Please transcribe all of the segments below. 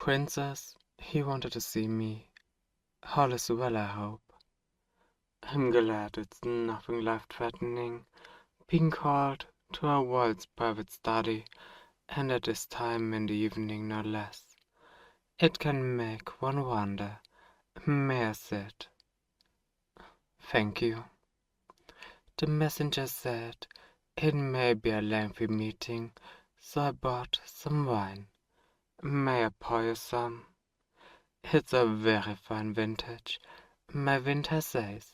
Princess, he wanted to see me. All is well, I hope. I'm glad it's nothing life-threatening, being called to our world's private study, and at this time in the evening no less. It can make one wonder. May I sit? Thank you. The messenger said it may be a lengthy meeting, so I bought some wine. May I pour you some? It's a very fine vintage, my winter says,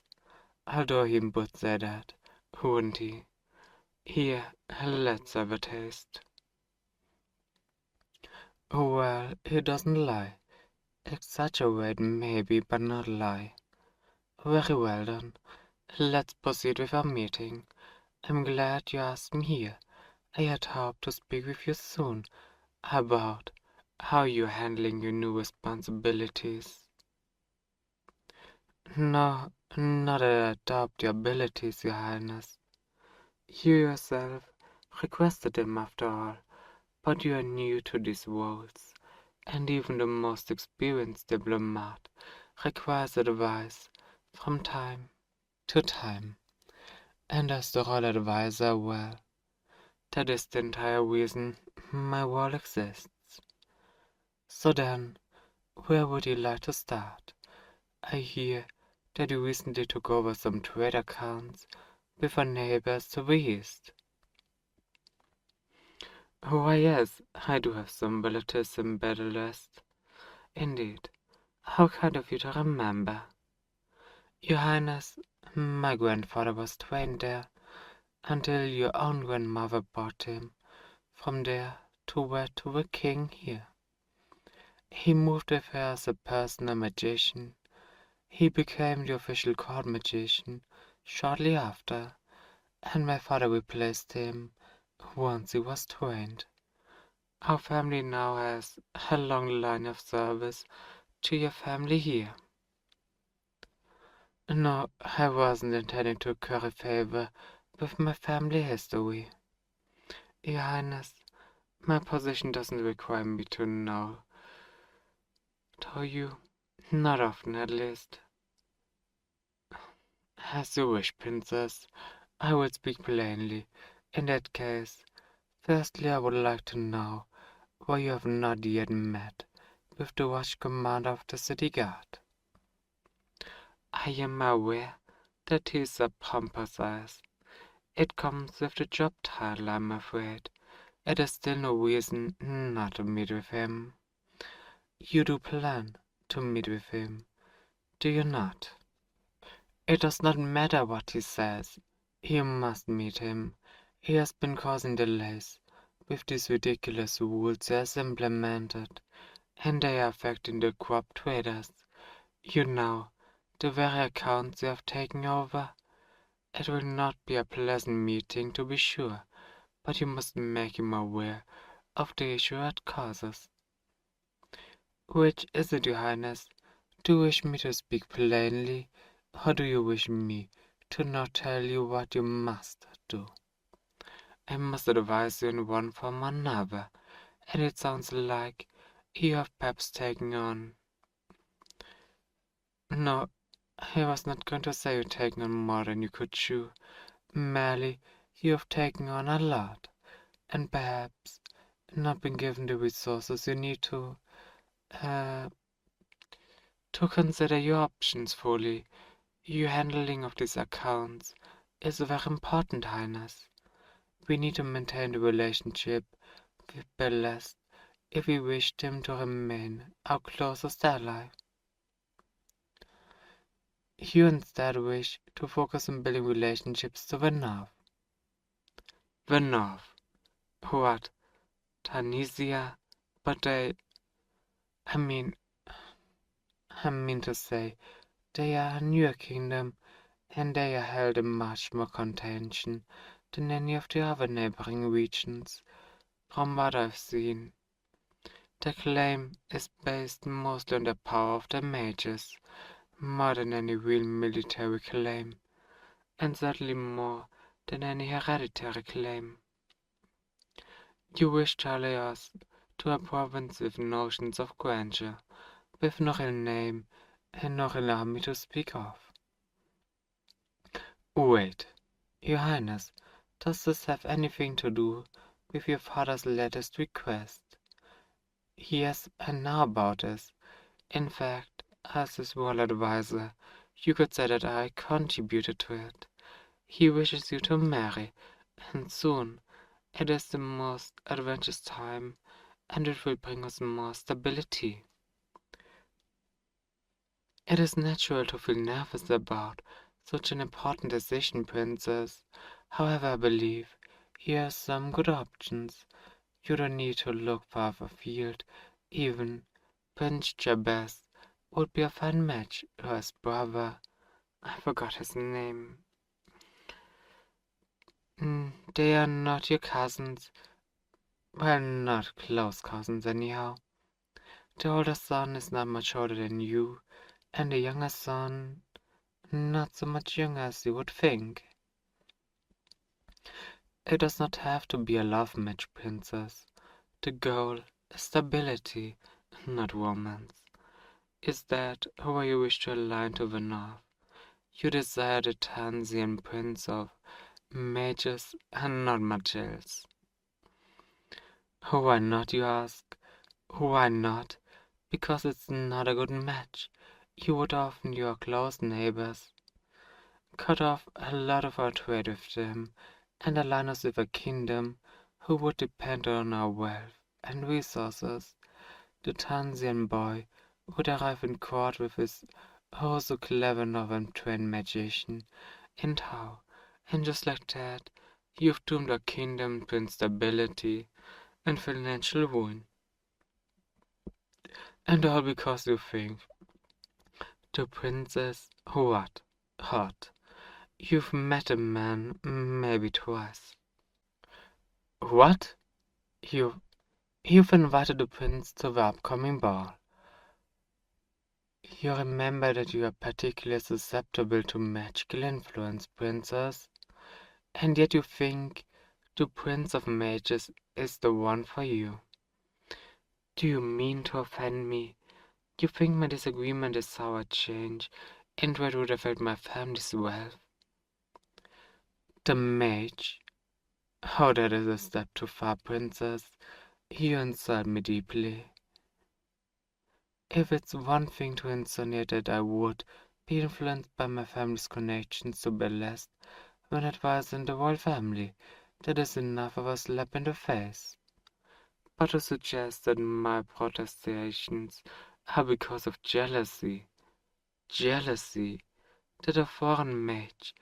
although he would say that, wouldn't he? Here, let's have a taste. Well, he doesn't lie. Exaggerate maybe, but not lie. Very well then. Let's proceed with our meeting. I'm glad you asked me here. I had hoped to speak with you soon about how you're handling your new responsibilities. No, not that I doubt your abilities, Your Highness. You yourself requested them after all, but you are new to these roles, and even the most experienced diplomat requires advice from time to time. And as the royal advisor, well, that is the entire reason my role exists. So then, where would you like to start? I hear that you recently took over some trade accounts with our neighbors to the east. Why yes, I do have some relatives in Bedalest. Indeed, how kind of you to remember. Your Highness, my grandfather was trained there until your own grandmother brought him from there to the king here. He moved with her as a personal magician. He became the official court magician shortly after, and my father replaced him once he was trained. Our family now has a long line of service to your family here. No, I wasn't intending to curry favor with my family history. Your Highness, my position doesn't require me to know. To you, not often at least. As you wish, Princess. I will speak plainly. In that case, firstly I would like to know why you have not yet met with the watch commander of the city guard. I am aware that he is a pompous ass. It comes with the job title, I'm afraid. It is still no reason not to meet with him. You do plan to meet with him, do you not? It does not matter what he says. You must meet him. He has been causing delays with these ridiculous rules he has implemented, and they are affecting the crop traders. You know, the very accounts you have taken over. It will not be a pleasant meeting, to be sure, but you must make him aware of the issue it causes. Which is it, Your Highness? Do you wish me to speak plainly, or do you wish me to not tell you what you must do? I must advise you in one form or another, and it sounds like you have perhaps taken on. No, I was not going to say you've taken on more than you could chew. Merely, you have taken on a lot, and perhaps not been given the resources you need uh, to consider your options fully. Your handling of these accounts is very important, Highness. We need to maintain the relationship with Belest if we wish him to remain our closest ally. You instead wish to focus on building relationships to the north. The north? What? Tunisia? But I mean, I mean to say, they are a newer kingdom, and they are held in much more contention than any of the other neighboring regions. From what I've seen, the claim is based mostly on the power of the mages, more than any real military claim, and certainly more than any hereditary claim. You wish to allay us to a province with notions of grandeur, with no real name and no real army to speak of. Wait, Your Highness, does this have anything to do with your father's latest request? Yes, I know about this. In fact, as his royal advisor, you could say that I contributed to it. He wishes you to marry, and soon. It is the most adventurous time, and it will bring us more stability. It is natural to feel nervous about such an important decision, Princess. However, I believe you have some good options. You don't need to look far afield. Even Prince Jabez would be a fine match to his brother. I forgot his name. They are not your cousins. Well, not close cousins, anyhow. The older son is not much older than you, and the younger son not so much younger as you would think. It does not have to be a love match, Princess. The goal is stability, not romance. Is that who you wish to align to the north? You desire the Tansian prince of mages and not much else. Why not, you ask? Why not? Because it's not a good match. You would often your close neighbors cut off a lot of our trade with them, and align us with a kingdom who would depend on our wealth and resources. The Tansian boy would arrive in court with his oh so clever northern trained magician, and how, and just like that, you've doomed our kingdom to instability and financial ruin. And all because you think the princess what? Hot. You've met a man maybe twice. What? You you've invited the prince to the upcoming ball. You remember that you are particularly susceptible to magical influence, princess, and yet you think the prince of mages is the one for you. Do you mean to offend me? You think my disagreement is sour change, and what would affect my family's wealth? The mage? Oh, that is a step too far, princess. You insult me deeply. If it's one thing to insinuate that I would be influenced by my family's connections to Belest when it was in the royal family, that is enough of a slap in the face. But to suggest that my protestations are because of jealousy, that a foreign mage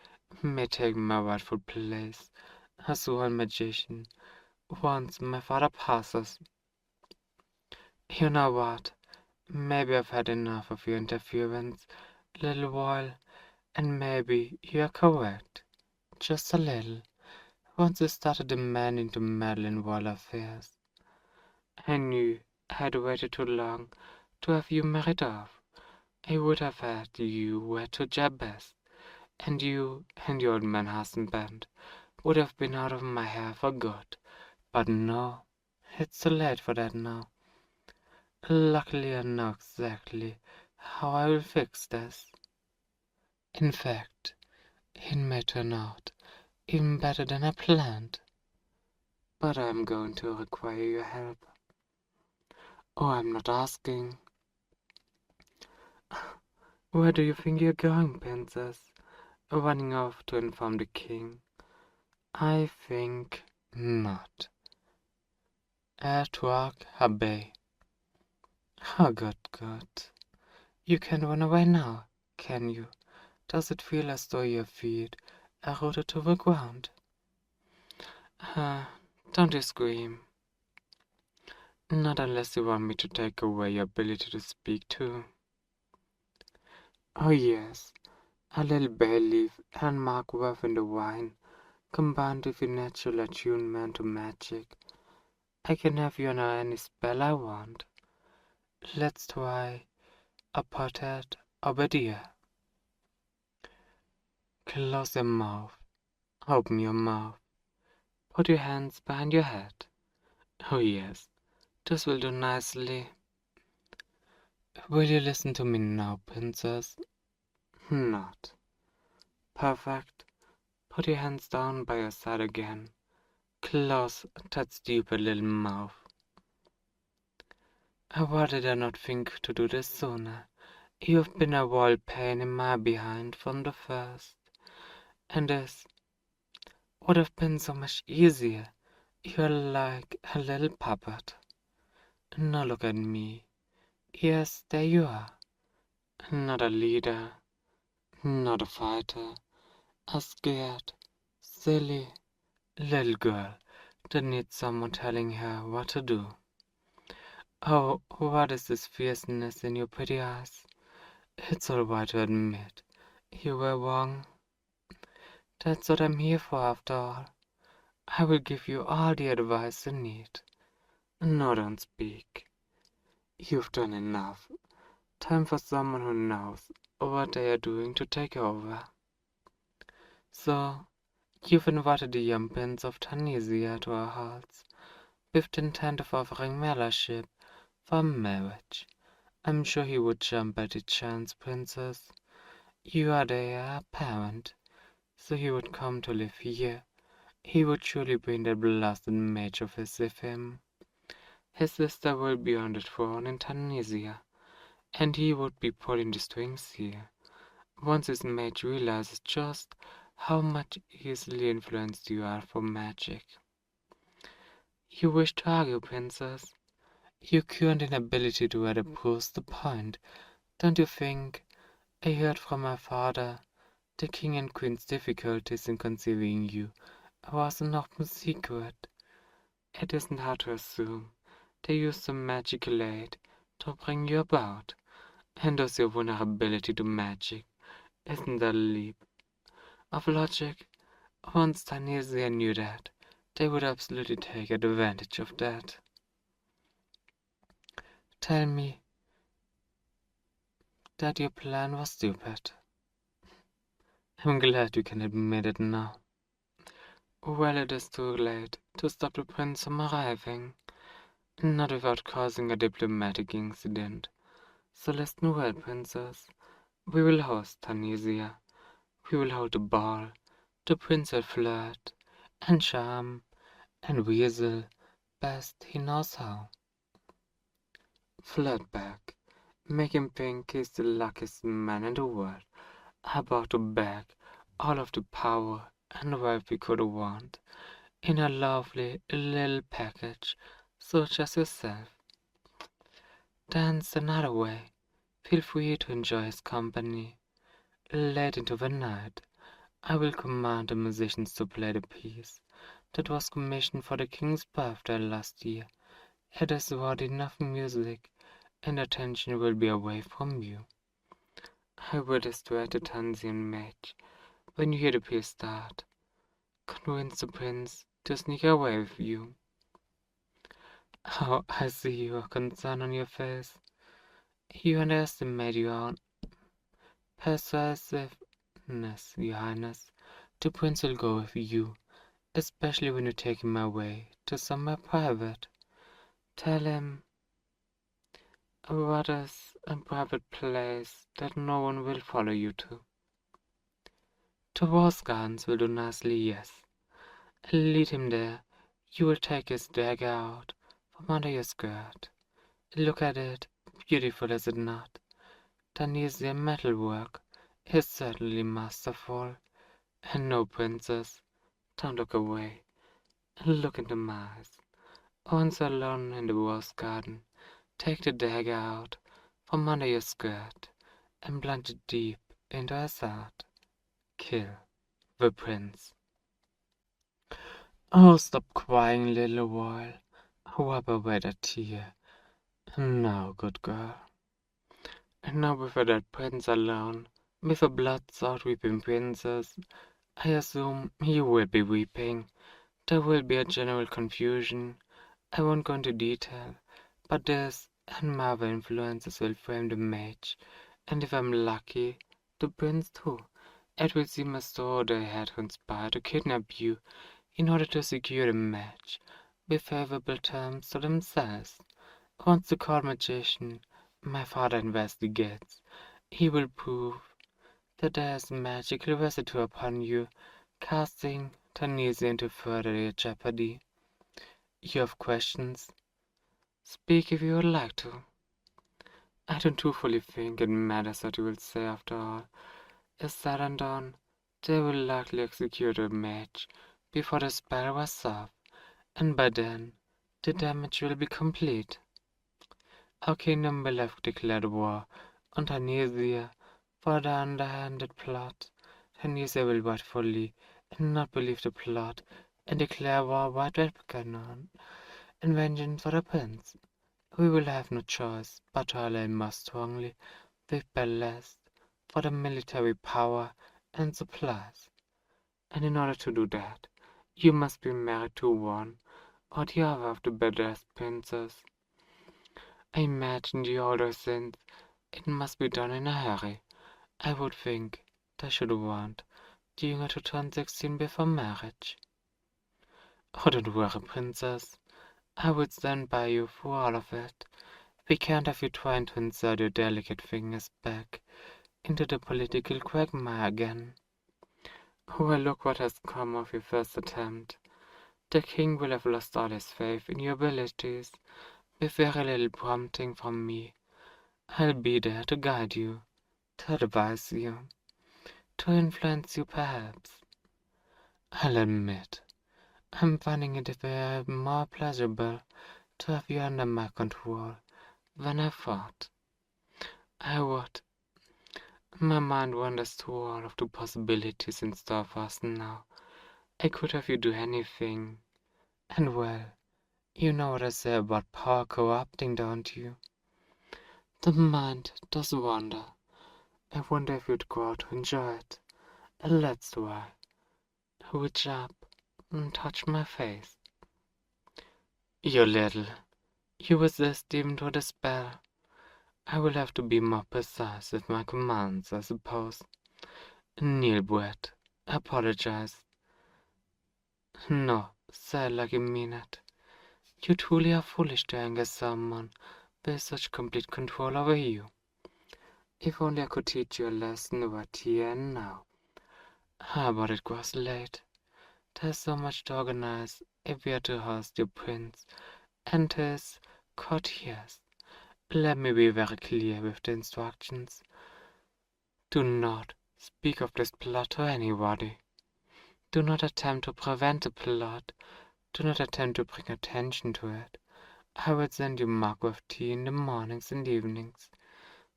may take my rightful place as royal magician once my father passes. You know what? Maybe I've had enough of your interference, little while, and maybe you're correct. Just a little. Once you started demanding to meddle in royal affairs. I knew I had waited too long to have you married off. I would have had you wed to Jabez, and you and your old man husband would have been out of my hair for good. But no, it's too late for that now. Luckily, I know exactly how I will fix this. In fact, it may turn out even better than I planned. But I'm going to require your help. Oh, I'm not asking. Where do you think you're going, princess? Running off to inform the king? I think not. Tuak Habe. Oh, good. You can run away now, can you? Does it feel as though your feet are rooted to the ground? Uh, don't you scream. Not unless you want me to take away your ability to speak too. Oh yes, a little bay leaf and markworth in the wine, combined with your natural attunement to magic. I can have you under any spell I want. Let's try a potted obadiah. Close your mouth. Open your mouth. Put your hands behind your head. Oh yes, This will do nicely. Will you listen to me now, princess? Not. Perfect. Put your hands down by your side again. Close that stupid little mouth. Why did I not think to do this sooner? You've been a real pain in my behind from the first, and this would have been so much easier. You're like a little puppet. Now look at me. Yes, there you are. Not a leader, not a fighter, a scared, silly little girl that needs someone telling her what to do. Oh, what is this fierceness in your pretty eyes? It's all right to admit you were wrong. That's what I'm here for after all. I will give you all the advice you need. No, don't speak. You've done enough. Time for someone who knows what they are doing to take over. So, you've invited the young prince of Tunisia to our halls, with the intent of offering fellowship for marriage. I'm sure he would jump at the chance, princess. You are the heir apparent, so he would come to live here. He would surely bring that blasted mage of his with him. His sister will be on the throne in Tunisia, and he would be pulling the strings here. Once his mage realizes just how much easily influenced you are for magic. You wish to argue, princess? Your current inability to rather proves the point, don't you think? I heard from my father the king and queen's difficulties in conceiving you was an open secret. It isn't hard to assume they used some magical aid to bring you about, and thus your vulnerability to magic isn't that a leap of logic. Once Tunisia knew that, they would absolutely take advantage of that. Tell me that your plan was stupid. I'm glad you can admit it now. Well, it is too late to stop the prince from arriving, not without causing a diplomatic incident. So listen well, princess. We will host Tunisia. We will hold a ball. The prince will flirt and charm and weasel best he knows how. Flirt back. Make him think he's the luckiest man in the world, about to beg all of the power and wealth we could want in a lovely little package such as yourself. Dance another way. Feel free to enjoy his company. Late into the night, I will command the musicians to play the piece that was commissioned for the king's birthday last year. It is worth enough music, and attention will be away from you. I will distract the Tansian mage when you hear the piece start. Convince the prince to sneak away with you. Oh, I see your concern on your face. You underestimate your own persuasiveness, your highness. The prince will go with you, especially when you take him away to somewhere private. Tell him what is a private place that no one will follow you to. The Rose Gardens will do nicely, yes. Lead him there. You will take his dagger out from under your skirt. Look at it, beautiful is it not? Tunisian metalwork is certainly masterful. And no, princess, don't look away. Look into my eyes. Once alone in the rose garden, take the dagger out from under your skirt and plunge it deep into his heart. Kill the prince. Oh, stop crying, little while. Wipe away that tear. Now, good girl. And now with that prince alone, with a blood-soaked weeping princess, I assume you will be weeping. There will be a general confusion. I won't go into detail, but this and my other influences will frame the match, and if I'm lucky, the prince too. It will seem as though they had conspired to kidnap you in order to secure the match with favorable terms to themselves. Once the court magician, my father, investigates, he will prove that there is magical residue upon you, casting Tunisia into further jeopardy. You have questions? Speak if you would like to. I don't truthfully think it matters what you will say after all. Is said and done, they will likely execute a mage before the spell was up, and by then the damage will be complete. Our kingdom will have declared war on Tunisia for the underhanded plot. Tunisia will rightfully and not believe the plot and declare war wide canon and vengeance for the prince. We will have no choice but to ally more strongly with Ballast for the military power and supplies. And in order to do that, you must be married to one or the other of the badass princes. I imagine the older since it must be done in a hurry. I would think they should want the younger to turn 16 before marriage. Oh, don't worry, princess. I would stand by you through all of it. We can't have you trying to insert your delicate fingers back into the political quagmire again. Well, look what has come of your first attempt. The king will have lost all his faith in your abilities. With very little prompting from me, I'll be there to guide you, to advise you, to influence you perhaps. I'll admit, I'm finding it very more pleasurable to have you under my control than I thought I would. My mind wanders through all of the possibilities in store for us now. I could have you do anything. And well, you know what I say about power corrupting, don't you? The mind does wander. I wonder if you'd go out to enjoy it. And that's why. Reach up and touch my face. You little. You resist even to the spell. I will have to be more precise with my commands, I suppose. Kneel, Brett. Apologize. No, say it like you mean it. You truly are foolish to anger someone with such complete control over you. If only I could teach you a lesson right here and now. But it grows late. There's so much to organize if we are to host your prince and his courtiers. Let me be very clear with the instructions. Do not speak of this plot to anybody. Do not attempt to prevent the plot. Do not attempt to bring attention to it. I will send you mug with tea in the mornings and evenings.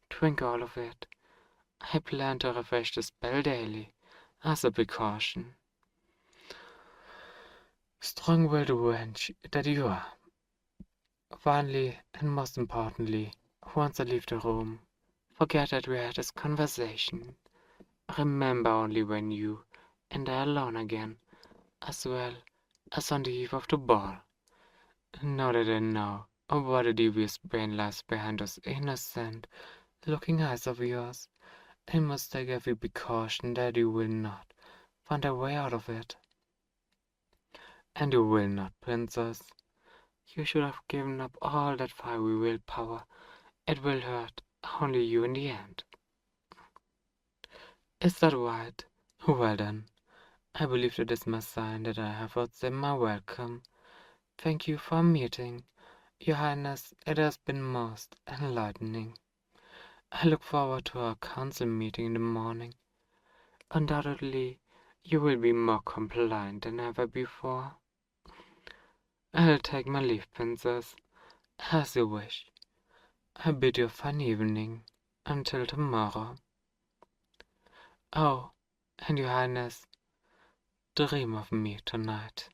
Drink all of it. I plan to refresh the spell daily, as a precaution. Strong-willed wench that you are. Finally, and most importantly, once I leave the room, forget that we had this conversation. Remember only when you and I are alone again, as well as on the eve of the ball. Now that I know what a devious brain lies behind those innocent looking eyes of yours, I must take every precaution that you will not find a way out of it. And you will not, princess. You should have given up all that fiery willpower. It will hurt only you in the end. Is that right? Well then, I believe that is my sign that I have outstayed my welcome. Thank you for our meeting. Your Highness, it has been most enlightening. I look forward to our council meeting in the morning. Undoubtedly, you will be more compliant than ever before. I'll take my leave, princess, as you wish. I bid you a fine evening. Until tomorrow. Oh, and your Highness, dream of me tonight.